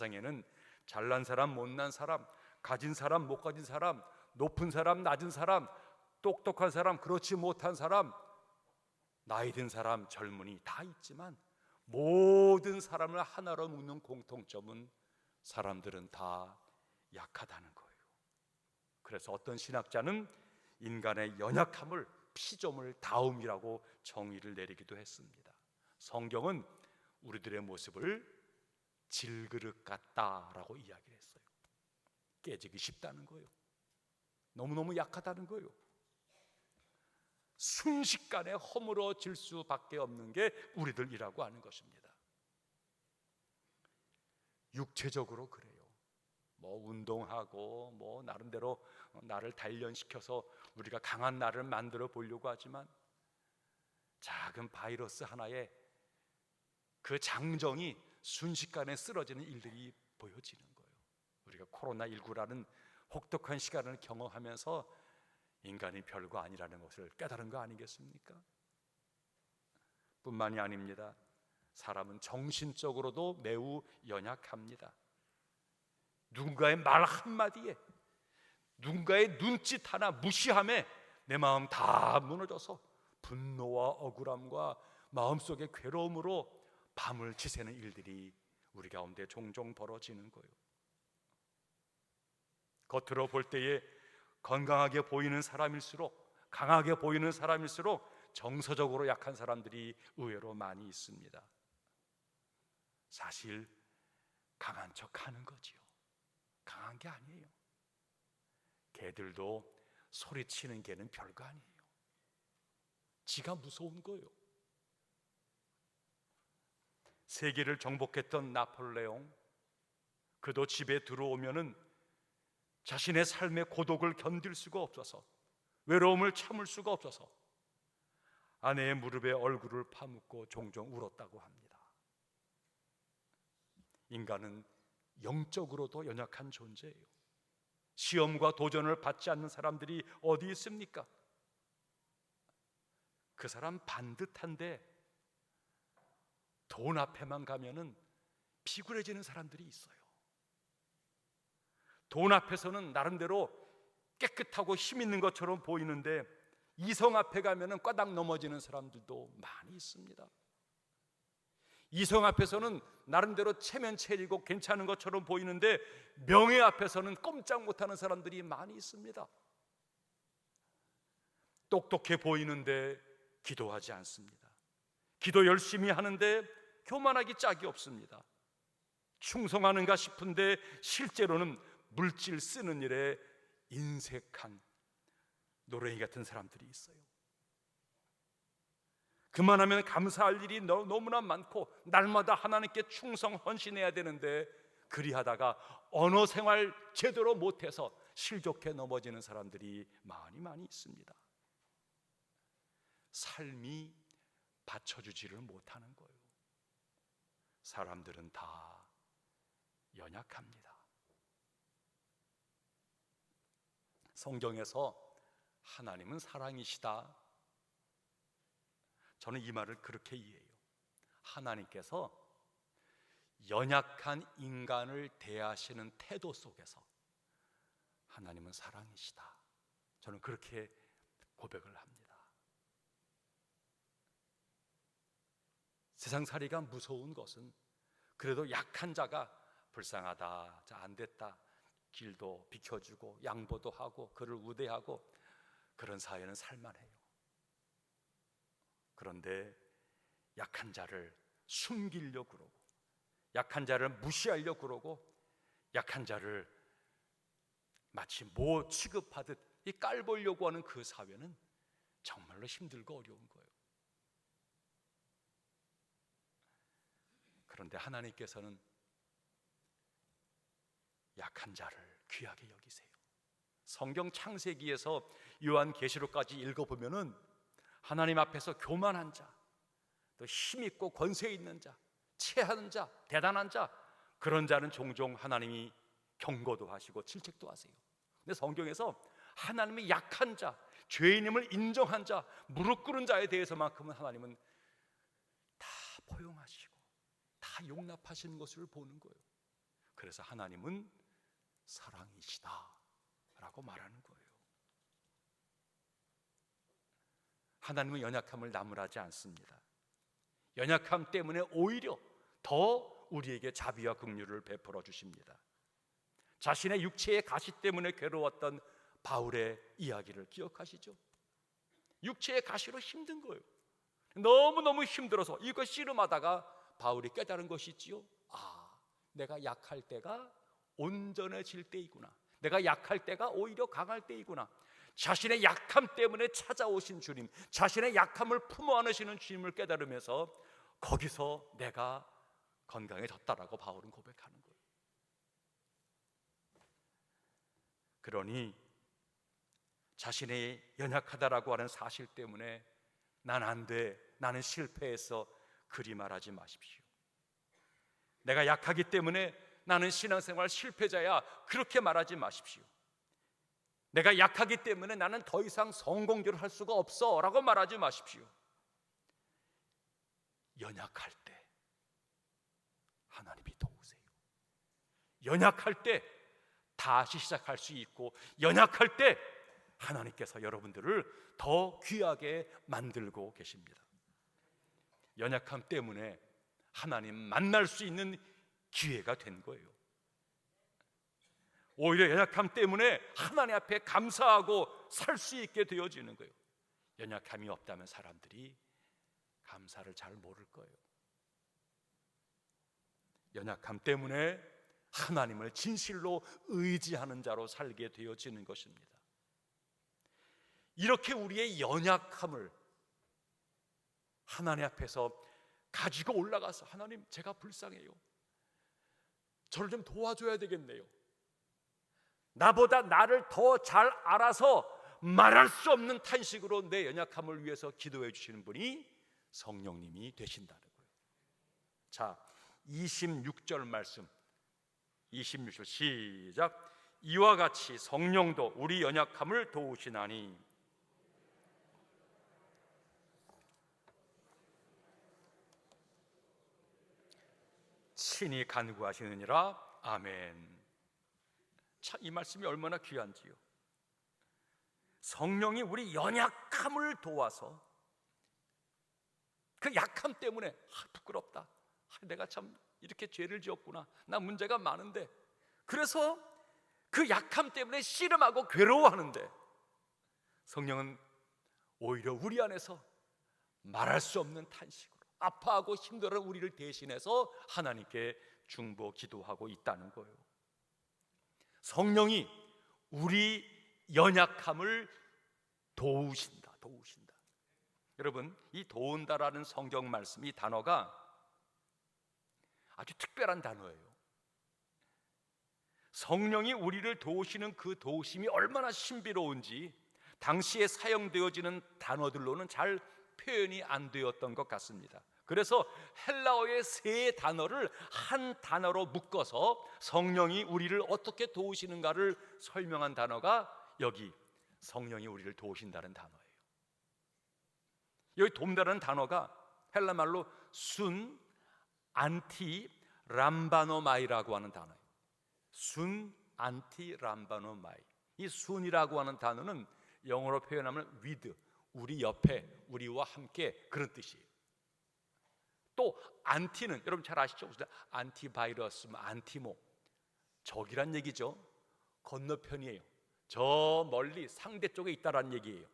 세상에는 잘난 사람, 못난 사람, 가진 사람, 못 가진 사람, 높은 사람, 낮은 사람, 똑똑한 사람, 그렇지 못한 사람, 나이 든 사람, 젊은이 다 있지만 모든 사람을 하나로 묶는 공통점은 사람들은 다 약하다는 거예요. 그래서 어떤 신학자는 인간의 연약함을 피조물 다움이라고 정의를 내리기도 했습니다. 성경은 우리들의 모습을 질그릇 같다라고 이야기를 했어요. 깨지기 쉽다는 거예요. 너무너무 약하다는 거예요. 순식간에 허물어질 수밖에 없는 게 우리들이라고 하는 것입니다. 육체적으로 그래요. 운동하고 나름대로 나를 단련시켜서 우리가 강한 나를 만들어 보려고 하지만 작은 바이러스 하나에 그 장정이 순식간에 쓰러지는 일들이 보여지는 거예요. 우리가 코로나19라는 혹독한 시간을 경험하면서 인간이 별거 아니라는 것을 깨달은 거 아니겠습니까? 뿐만이 아닙니다. 사람은 정신적으로도 매우 연약합니다. 누군가의 말 한마디에, 누군가의 눈짓 하나 무시함에 내 마음 다 무너져서 분노와 억울함과 마음속의 괴로움으로 밤을 지새는 일들이 우리 가운데 종종 벌어지는 거예요. 겉으로 볼 때에 건강하게 보이는 사람일수록, 강하게 보이는 사람일수록 정서적으로 약한 사람들이 의외로 많이 있습니다. 사실 강한 척 하는 거지요. 강한 게 아니에요. 개들도 소리치는 개는 별거 아니에요. 지가 무서운 거예요. 세계를 정복했던 나폴레옹, 그도 집에 들어오면은 자신의 삶의 고독을 견딜 수가 없어서, 외로움을 참을 수가 없어서 아내의 무릎에 얼굴을 파묻고 종종 울었다고 합니다. 인간은 영적으로도 연약한 존재예요. 시험과 도전을 받지 않는 사람들이 어디 있습니까? 그 사람 반듯한데 돈 앞에만 가면은 비굴해지는 사람들이 있어요. 돈 앞에서는 나름대로 깨끗하고 힘 있는 것처럼 보이는데 이성 앞에 가면은 꽈당 넘어지는 사람들도 많이 있습니다. 이성 앞에서는 나름대로 체면체리고 괜찮은 것처럼 보이는데 명예 앞에서는 꼼짝 못하는 사람들이 많이 있습니다. 똑똑해 보이는데 기도하지 않습니다. 기도 열심히 하는데 교만하기 짝이 없습니다. 충성하는가 싶은데 실제로는 물질 쓰는 일에 인색한 노랭이 같은 사람들이 있어요. 그만하면 감사할 일이 너무나 많고 날마다 하나님께 충성 헌신해야 되는데 그리하다가 언어 생활 제대로 못해서 실족해 넘어지는 사람들이 많이 있습니다. 삶이 받쳐주지를 못하는 거예요. 사람들은 다 연약합니다. 성경에서 하나님은 사랑이시다, 저는 이 말을 그렇게 이해해요. 하나님께서 연약한 인간을 대하시는 태도 속에서 하나님은 사랑이시다, 저는 그렇게 고백을 합니다. 세상살이가 무서운 것은 그래도 약한 자가 불쌍하다, 자, 안 됐다, 길도 비켜주고 양보도 하고 그를 우대하고 그런 사회는 살만해요. 그런데 약한 자를 숨기려고 그러고 약한 자를 무시하려고 그러고 약한 자를 마치 뭐 취급하듯 깔보려고 하는 그 사회는 정말로 힘들고 어려운 거예요. 그런데 하나님께서는 약한 자를 귀하게 여기세요. 성경 창세기에서 요한계시록까지 읽어보면은 하나님 앞에서 교만한 자, 또 힘있고 권세 있는 자, 체하는 자, 대단한 자, 그런 자는 종종 하나님이 경고도 하시고 질책도 하세요. 근데 성경에서 하나님의 약한 자, 죄인임을 인정한 자, 무릎 꿇은 자에 대해서만큼은 하나님은 다 포용하시고 다 용납하시는 것을 보는 거예요. 그래서 하나님은 사랑이시다 라고 말하는 거예요. 하나님은 연약함을 나무라지 않습니다. 연약함 때문에 오히려 더 우리에게 자비와 긍휼을 베풀어 주십니다. 자신의 육체의 가시 때문에 괴로웠던 바울의 이야기를 기억하시죠? 육체의 가시로 힘든 거예요. 너무너무 힘들어서 이거 씨름하다가 바울이 깨달은 것이 있지요. 내가 약할 때가 온전해질 때이구나. 내가 약할 때가 오히려 강할 때이구나. 자신의 약함 때문에 찾아오신 주님, 자신의 약함을 품어 안으시는 주님을 깨달으면서 거기서 내가 건강해졌다라고 바울은 고백하는 거예요. 그러니 자신이 연약하다라고 하는 사실 때문에 난 안 돼, 나는 실패했어, 그리 말하지 마십시오. 내가 약하기 때문에 나는 신앙생활 실패자야, 그렇게 말하지 마십시오. 내가 약하기 때문에 나는 더 이상 성공적으로 할 수가 없어 라고 말하지 마십시오. 연약할 때 하나님이 도우세요. 연약할 때 다시 시작할 수 있고, 연약할 때 하나님께서 여러분들을 더 귀하게 만들고 계십니다. 연약함 때문에 하나님 만날 수 있는 기회가 된 거예요. 오히려 연약함 때문에 하나님 앞에 감사하고 살 수 있게 되어지는 거예요. 연약함이 없다면 사람들이 감사를 잘 모를 거예요. 연약함 때문에 하나님을 진실로 의지하는 자로 살게 되어지는 것입니다. 이렇게 우리의 연약함을 하나님 앞에서 가지고 올라가서, 하나님 제가 불쌍해요, 저를 좀 도와줘야 되겠네요, 나보다 나를 더 잘 알아서 말할 수 없는 탄식으로 내 연약함을 위해서 기도해 주시는 분이 성령님이 되신다는 거예요. 자, 26절 말씀, 26절 시작. 이와 같이 성령도 우리 연약함을 도우시나니 친히 간구하시느니라. 아멘. 참, 이 말씀이 얼마나 귀한지요. 성령이 우리 연약함을 도와서, 그 약함 때문에 부끄럽다, 내가 참 이렇게 죄를 지었구나, 나 문제가 많은데, 그래서 그 약함 때문에 씨름하고 괴로워하는데 성령은 오히려 우리 안에서 말할 수 없는 탄식으로 아파하고 힘들어하는 우리를 대신해서 하나님께 중보 기도하고 있다는 거예요. 성령이 우리 연약함을 도우신다. 여러분, 이 도운다라는 성경 말씀, 이 단어가 아주 특별한 단어예요. 성령이 우리를 도우시는 그 도우심이 얼마나 신비로운지 당시에 사용되어지는 단어들로는 잘 표현이 안 되었던 것 같습니다. 그래서 헬라어의 세 단어를 한 단어로 묶어서 성령이 우리를 어떻게 도우시는가를 설명한 단어가 여기 성령이 우리를 도우신다는 단어예요. 여기 도움다라는 단어가 헬라말로 순 안티 람바노마이라고 하는 단어예요. 순 안티 람바노마이. 이 순이라고 하는 단어는 영어로 표현하면 with, 우리 옆에, 우리와 함께, 그런 뜻이에요. 또 안티는 여러분 잘 아시죠? 안티바이러스, 안티모, 적이란 얘기죠. 건너편이에요. 저 멀리 상대 쪽에 있다라는 얘기예요.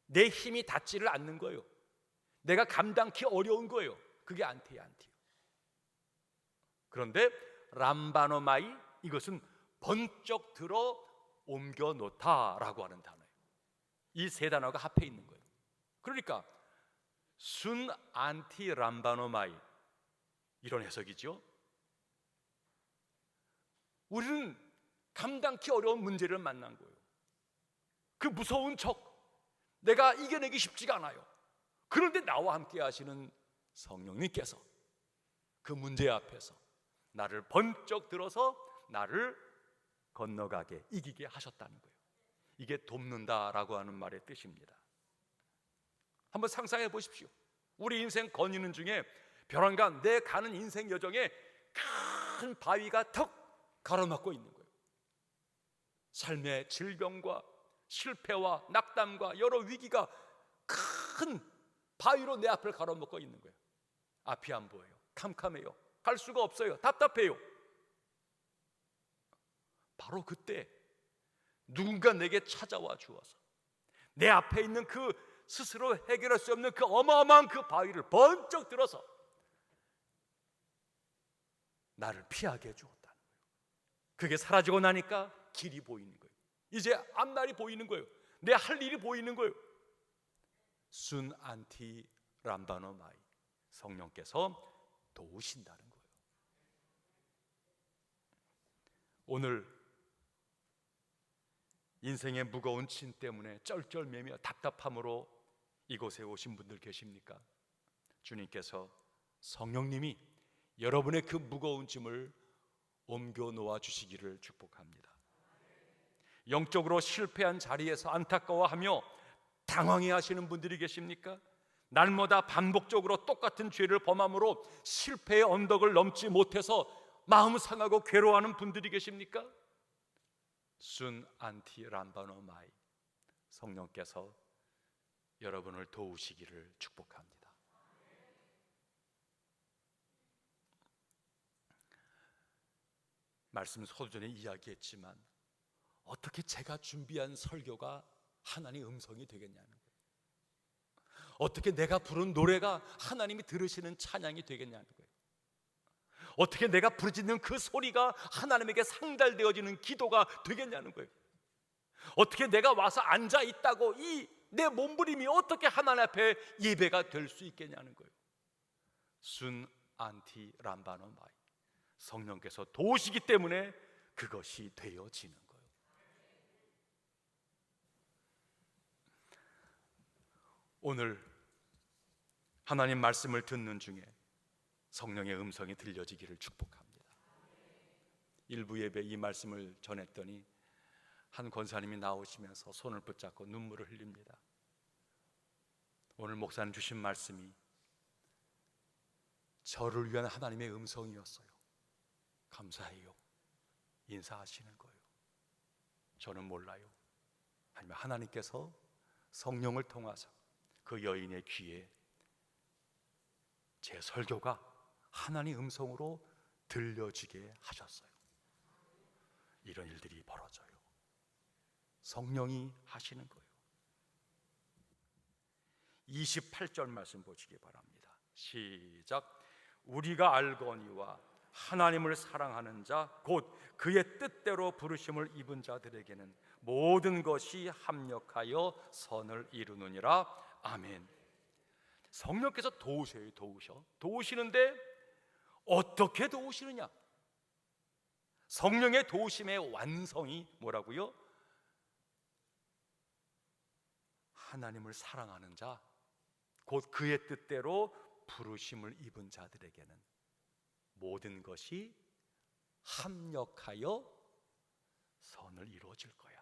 내 힘이 닿지를 않는 거예요. 내가 감당하기 어려운 거예요. 그게 안티예요, 안티. 그런데 람바노마이, 이것은 번쩍 들어 옮겨 놓다라고 하는 단어예요. 이 세 단어가 합해 있는 거예요. 그러니까 순 안티 람바노마이, 이런 해석이죠. 우리는 감당하기 어려운 문제를 만난 거예요. 그 무서운 적, 내가 이겨내기 쉽지가 않아요. 그런데 나와 함께 하시는 성령님께서 그 문제 앞에서 나를 번쩍 들어서 나를 건너가게, 이기게 하셨다는 거예요. 이게 돕는다라고 하는 말의 뜻입니다. 한번 상상해 보십시오. 우리 인생 거니는 중에 벼랑간 내 가는 인생 여정에 큰 바위가 턱 가로막고 있는 거예요. 삶의 질병과 실패와 낙담과 여러 위기가 큰 바위로 내 앞을 가로막고 있는 거예요. 앞이 안 보여요. 캄캄해요. 갈 수가 없어요. 답답해요. 바로 그때 누군가 내게 찾아와 주어서 내 앞에 있는 그 스스로 해결할 수 없는 그 어마어마한 그 바위를 번쩍 들어서 나를 피하게 해주었다는 거예요. 그게 사라지고 나니까 길이 보이는 거예요. 이제 앞날이 보이는 거예요. 내 할 일이 보이는 거예요. 순 안티 람바노마이, 성령께서 도우신다는 거예요. 오늘 인생의 무거운 짐 때문에 쩔쩔매며 답답함으로 이곳에 오신 분들 계십니까? 주님께서, 성령님이 여러분의 그 무거운 짐을 옮겨 놓아 주시기를 축복합니다. 영적으로 실패한 자리에서 안타까워하며 당황해 하시는 분들이 계십니까? 날마다 반복적으로 똑같은 죄를 범함으로 실패의 언덕을 넘지 못해서 마음 상하고 괴로워하는 분들이 계십니까? 순 안티 람바노마이, 성령께서 여러분을 도우시기를 축복합니다. 말씀 서두전에 이야기했지만 어떻게 제가 준비한 설교가 하나님의 음성이 되겠냐는 거예요. 어떻게 내가 부른 노래가 하나님이 들으시는 찬양이 되겠냐는 거예요. 어떻게 내가 부르짖는 그 소리가 하나님에게 상달되어지는 기도가 되겠냐는 거예요. 어떻게 내가 와서 앉아 있다고 이 내 몸부림이 어떻게 하나님 앞에 예배가 될 수 있겠냐는 거예요. 순 안티 람바노마이, 성령께서 도우시기 때문에 그것이 되어지는 거예요. 오늘 하나님 말씀을 듣는 중에 성령의 음성이 들려지기를 축복합니다. 일부 예배 이 말씀을 전했더니 한 권사님이 나오시면서 손을 붙잡고 눈물을 흘립니다. 오늘 목사님 주신 말씀이 저를 위한 하나님의 음성이었어요. 감사해요. 인사하시는 거예요. 저는 몰라요. 아니면 하나님께서 성령을 통해서 그 여인의 귀에 제 설교가 하나님 음성으로 들려지게 하셨어요. 이런 일들이 벌어져요. 성령이 하시는 거예요. 28절 말씀 보시기 바랍니다. 시작. 우리가 알거니와 하나님을 사랑하는 자 곧 그의 뜻대로 부르심을 입은 자들에게는 모든 것이 합력하여 선을 이루느니라. 아멘. 성령께서 도우셔요. 도우시는데 어떻게 도우시느냐? 성령의 도우심의 완성이 뭐라고요? 하나님을 사랑하는 자 곧 그의 뜻대로 부르심을 입은 자들에게는 모든 것이 합력하여 선을 이루어질 거야.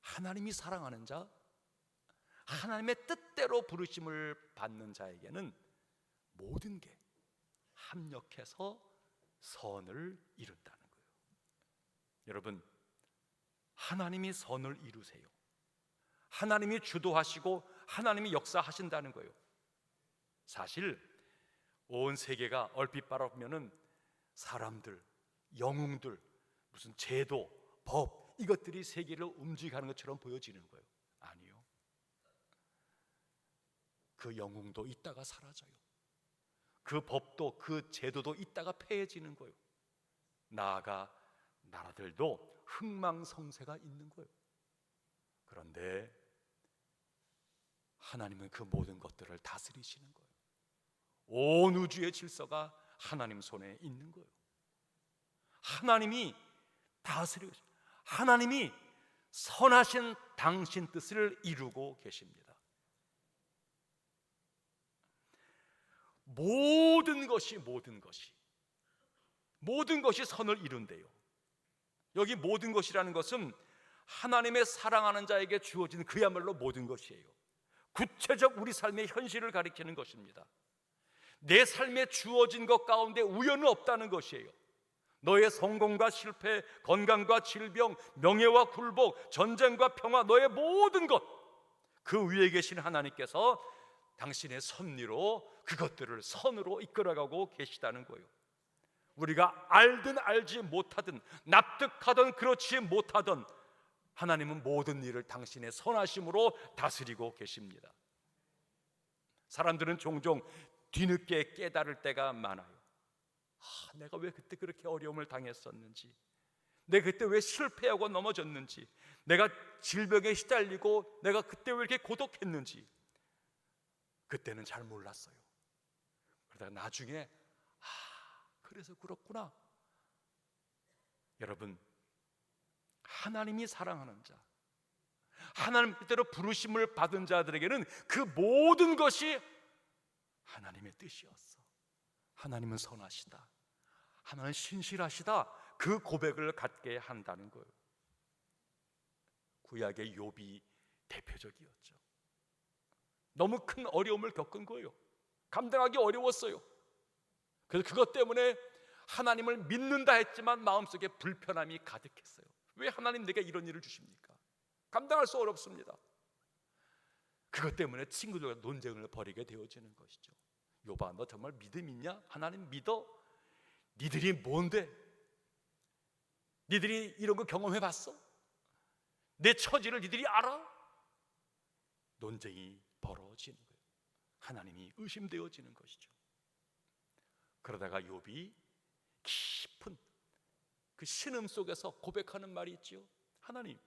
하나님이 사랑하는 자, 하나님의 뜻대로 부르심을 받는 자에게는 모든 게 합력해서 선을 이룬다는 거예요. 여러분, 하나님이 선을 이루세요. 하나님이 주도하시고 하나님이 역사하신다는 거예요. 사실 온 세계가 얼핏 바라보면은 사람들, 영웅들, 무슨 제도, 법 이것들이 세계를 움직이는 것처럼 보여지는 거예요. 아니요. 그 영웅도 있다가 사라져요. 그 법도 그 제도도 있다가 폐해지는 거예요. 나아가 나라들도 흥망성쇠가 있는 거예요. 그런데 하나님은 그 모든 것들을 다스리시는 거예요. 온 우주의 질서가 하나님 손에 있는 거예요. 하나님이 다스리고, 하나님이 선하신 당신 뜻을 이루고 계십니다. 모든 것이 선을 이룬대요. 여기 모든 것이라는 것은 하나님의 사랑하는 자에게 주어진 그야말로 모든 것이에요. 구체적 우리 삶의 현실을 가리키는 것입니다. 내 삶에 주어진 것 가운데 우연은 없다는 것이에요. 너의 성공과 실패, 건강과 질병, 명예와 굴복, 전쟁과 평화, 너의 모든 것, 그 위에 계신 하나님께서 당신의 섭리로 그것들을 선으로 이끌어가고 계시다는 거예요. 우리가 알든 알지 못하든, 납득하든 그렇지 못하든, 하나님은 모든 일을 당신의 선하심으로 다스리고 계십니다. 사람들은 종종 뒤늦게 깨달을 때가 많아요. 내가 왜 그때 그렇게 어려움을 당했었는지, 내가 그때 왜 실패하고 넘어졌는지, 내가 질병에 시달리고 내가 그때 왜 이렇게 고독했는지 그때는 잘 몰랐어요. 그러다가 나중에 그래서 그렇구나. 여러분, 하나님이 사랑하는 자, 하나님 뜻대로 부르심을 받은 자들에게는 그 모든 것이 하나님의 뜻이었어. 하나님은 선하시다, 하나님은 신실하시다, 그 고백을 갖게 한다는 거예요. 구약의 욥이 대표적이었죠. 너무 큰 어려움을 겪은 거예요. 감당하기 어려웠어요. 그래서 그것 때문에 하나님을 믿는다 했지만 마음속에 불편함이 가득했어요. 왜 하나님 내게 이런 일을 주십니까? 감당할 수 어렵습니다. 그것 때문에 친구들과 논쟁을 벌이게 되어지는 것이죠. 욥아, 너 정말 믿음 있냐? 하나님 믿어? 니들이 뭔데? 니들이 이런 거 경험해봤어? 내 처지를 니들이 알아? 논쟁이 벌어지는 거예요. 하나님이 의심되어지는 것이죠. 그러다가 욥이 깊은 그 신음 속에서 고백하는 말이 있지요. 하나님,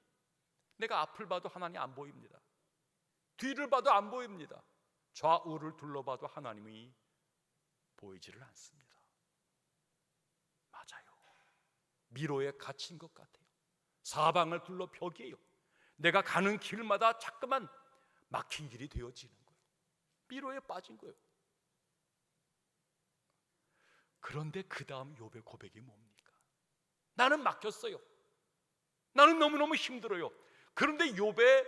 내가 앞을 봐도 하나님 안 보입니다. 뒤를 봐도 안 보입니다. 좌우를 둘러봐도 하나님이 보이지를 않습니다. 맞아요. 미로에 갇힌 것 같아요. 사방을 둘러 벽이에요. 내가 가는 길마다 자꾸만 막힌 길이 되어지는 거예요. 미로에 빠진 거예요. 그런데 그 다음 욥의 고백이 뭡니까? 나는 막혔어요. 나는 너무너무 힘들어요. 그런데 욥의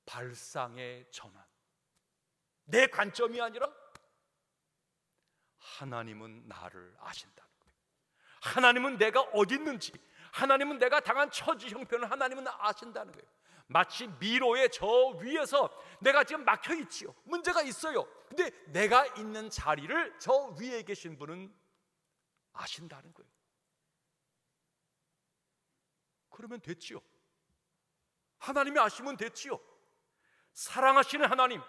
발상의 전환, 내 관점이 아니라 하나님은 나를 아신다는 거예요. 하나님은 내가 어디 있는지, 하나님은 내가 당한 처지 형편을 하나님은 아신다는 거예요. 마치 미로의 저 위에서 내가 지금 막혀 있지요. 문제가 있어요. 근데 내가 있는 자리를 저 위에 계신 분은 아신다는 거예요. 그러면 됐지요. 하나님이 아시면 됐지요. 사랑하시는 하나님,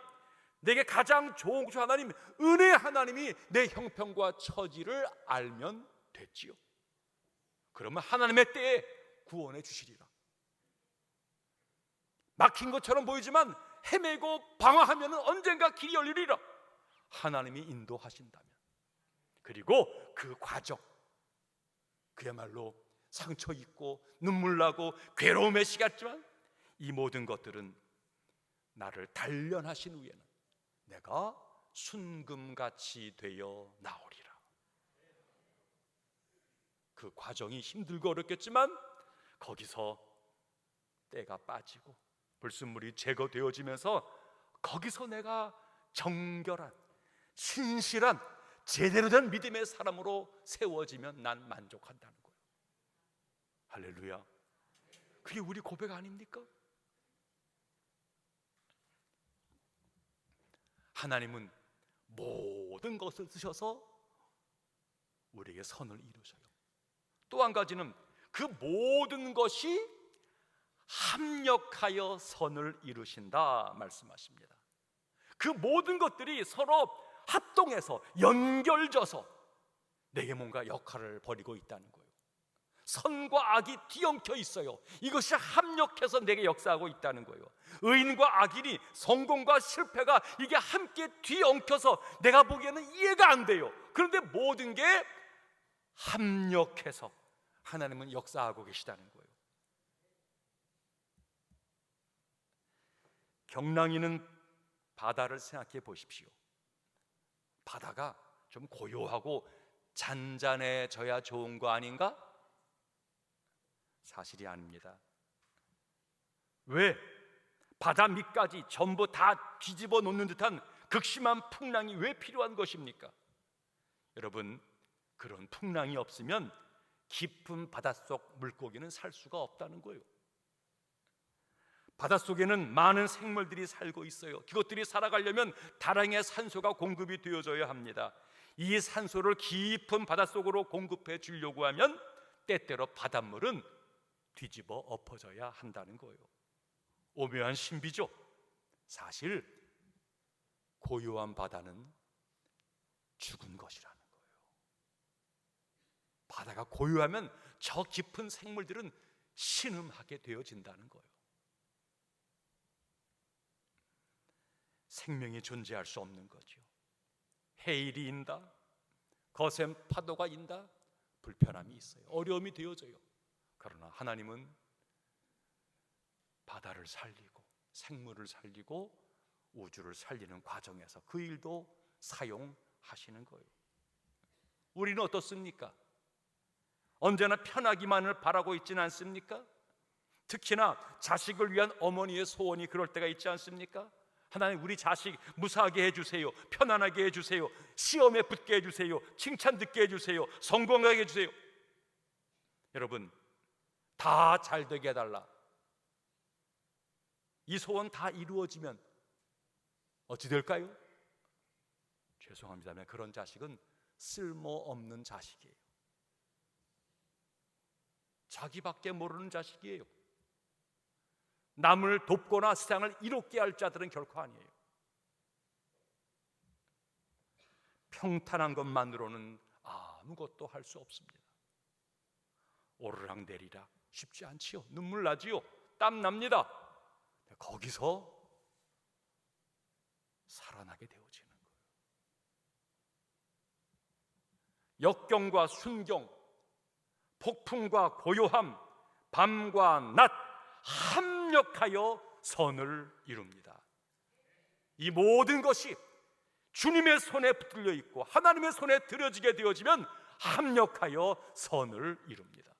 내게 가장 좋은 곳 하나님, 은혜 하나님이 내 형편과 처지를 알면 됐지요. 그러면 하나님의 때에 구원해 주시리라. 막힌 것처럼 보이지만 헤매고 방황하면 언젠가 길이 열리리라. 하나님이 인도하신다면. 그리고 그 과정, 그야말로 상처 있고 눈물 나고 괴로움의 시간이지만 이 모든 것들은 나를 단련하신 후에는 내가 순금같이 되어 나오리라. 그 과정이 힘들고 어렵겠지만 거기서 때가 빠지고 불순물이 제거되어지면서 거기서 내가 정결한, 신실한, 제대로 된 믿음의 사람으로 세워지면 난 만족한다는 거예요. 할렐루야. 그게 우리 고백 아닙니까? 하나님은 모든 것을 쓰셔서 우리에게 선을 이루셔요. 또 한 가지는 그 모든 것이 합력하여 선을 이루신다 말씀하십니다. 그 모든 것들이 서로 합동해서 연결져서 내게 뭔가 역할을 벌이고 있다는 거예요. 선과 악이 뒤엉켜 있어요. 이것이 합력해서 내게 역사하고 있다는 거예요. 의인과 악인이, 성공과 실패가 이게 함께 뒤엉켜서 내가 보기에는 이해가 안 돼요. 그런데 모든 게 합력해서 하나님은 역사하고 계시다는 거예요. 경랑이는 바다를 생각해 보십시오. 바다가 좀 고요하고 잔잔해져야 좋은 거 아닌가? 사실이 아닙니다. 왜? 바다 밑까지 전부 다 뒤집어 놓는 듯한 극심한 풍랑이 왜 필요한 것입니까? 여러분, 그런 풍랑이 없으면 깊은 바닷속 물고기는 살 수가 없다는 거예요. 바닷속에는 많은 생물들이 살고 있어요. 그것들이 살아가려면 다량의 산소가 공급이 되어져야 합니다. 이 산소를 깊은 바닷속으로 공급해 주려고 하면 때때로 바닷물은 뒤집어 엎어져야 한다는 거예요. 오묘한 신비죠. 사실 고요한 바다는 죽은 것이라는 거예요. 바다가 고요하면 저 깊은 생물들은 신음하게 되어진다는 거예요. 생명이 존재할 수 없는 거죠. 해일이 인다, 거센 파도가 인다, 불편함이 있어요. 어려움이 되어져요. 그러나 하나님은 바다를 살리고 생물을 살리고 우주를 살리는 과정에서 그 일도 사용하시는 거예요. 우리는 어떻습니까? 언제나 편하기만을 바라고 있지는 않습니까? 특히나 자식을 위한 어머니의 소원이 그럴 때가 있지 않습니까? 하나님, 우리 자식 무사하게 해주세요, 편안하게 해주세요, 시험에 붙게 해주세요, 칭찬 듣게 해주세요, 성공하게 해주세요. 여러분, 다 잘되게 해달라. 이 소원 다 이루어지면 어찌 될까요? 죄송합니다만 그런 자식은 쓸모없는 자식이에요. 자기밖에 모르는 자식이에요. 남을 돕거나 세상을 이롭게 할 자들은 결코 아니에요. 평탄한 것만으로는 아무것도 할 수 없습니다. 오르락내리락 쉽지 않지요. 눈물 나지요. 땀 납니다. 거기서 살아나게 되어지는 거예요. 역경과 순경, 폭풍과 고요함, 밤과 낮 합력하여 선을 이룹니다. 이 모든 것이 주님의 손에 붙들려 있고 하나님의 손에 들여지게 되어지면 합력하여 선을 이룹니다.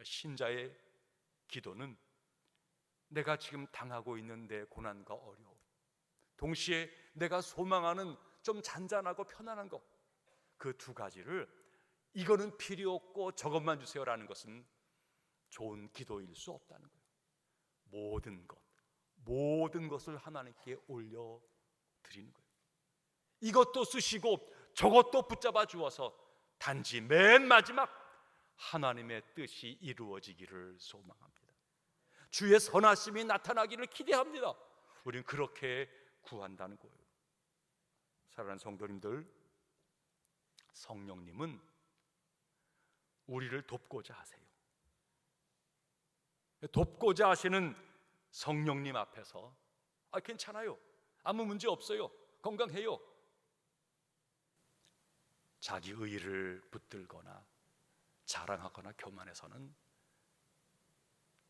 신자의 기도는 내가 지금 당하고 있는 내 고난과 어려움, 동시에 내가 소망하는 좀 잔잔하고 편안한 것, 그 두 가지를 이거는 필요 없고 저것만 주세요라는 것은 좋은 기도일 수 없다는 거예요. 모든 것을 하나님께 올려드리는 거예요. 이것도 쓰시고 저것도 붙잡아 주어서 단지 맨 마지막 하나님의 뜻이 이루어지기를 소망합니다. 주의 선하심이 나타나기를 기대합니다. 우리는 그렇게 구한다는 거예요. 사랑하는 성도님들, 성령님은 우리를 돕고자 하세요. 돕고자 하시는 성령님 앞에서 괜찮아요, 아무 문제 없어요, 건강해요, 자기 의의를 붙들거나 자랑하거나 교만해서는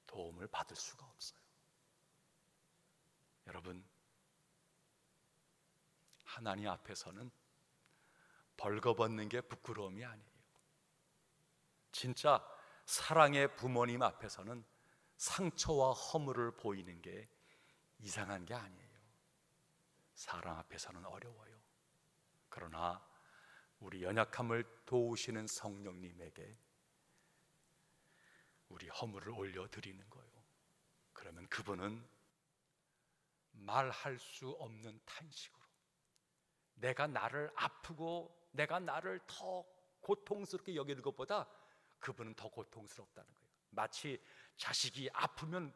도움을 받을 수가 없어요. 여러분, 하나님 앞에서는 벌거벗는 게 부끄러움이 아니에요. 진짜 사랑의 부모님 앞에서는 상처와 허물을 보이는 게 이상한 게 아니에요. 사랑 앞에서는 어려워요. 그러나 우리 연약함을 도우시는 성령님에게 우리 허물을 올려드리는 거예요. 그러면 그분은 말할 수 없는 탄식으로 내가 나를 아프고 내가 나를 더 고통스럽게 여기는 것보다 그분은 더 고통스럽다는 거예요. 마치 자식이 아프면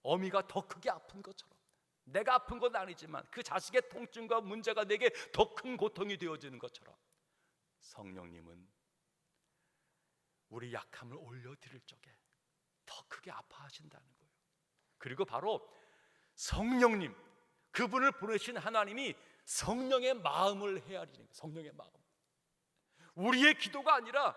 어미가 더 크게 아픈 것처럼, 내가 아픈 건 아니지만 그 자식의 통증과 문제가 내게 더 큰 고통이 되어지는 것처럼 성령님은 우리 약함을 올려드릴 적에 더 크게 아파하신다는 거예요. 그리고 바로 성령님, 그분을 보내신 하나님이 성령의 마음을 헤아리는 거예요. 성령의 마음. 우리의 기도가 아니라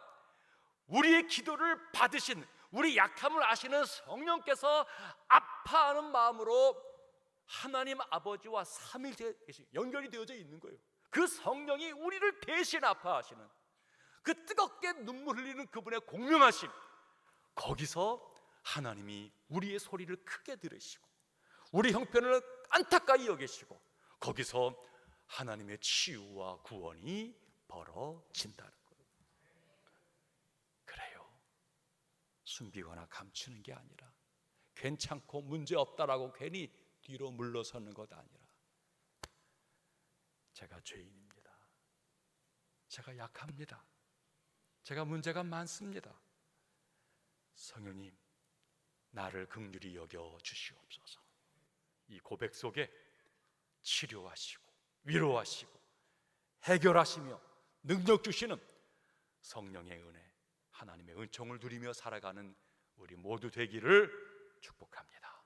우리의 기도를 받으신, 우리 약함을 아시는 성령께서 아파하는 마음으로 하나님 아버지와 삼위일체 연결이 되어져 있는 거예요. 그 성령이 우리를 대신 아파하시는, 그 뜨겁게 눈물 흘리는 그분의 공명하심, 거기서 하나님이 우리의 소리를 크게 들으시고 우리 형편을 안타까이 여기시고 거기서 하나님의 치유와 구원이 벌어진다는 거예요. 그래요. 숨기거나 감추는 게 아니라, 괜찮고 문제 없다라고 괜히 뒤로 물러서는 것 아니라, 제가 죄인입니다. 제가 약합니다. 제가 문제가 많습니다. 성령님, 나를 긍휼히 여겨 주시옵소서. 이 고백 속에 치료하시고 위로하시고 해결하시며 능력 주시는 성령의 은혜, 하나님의 은총을 누리며 살아가는 우리 모두 되기를 축복합니다.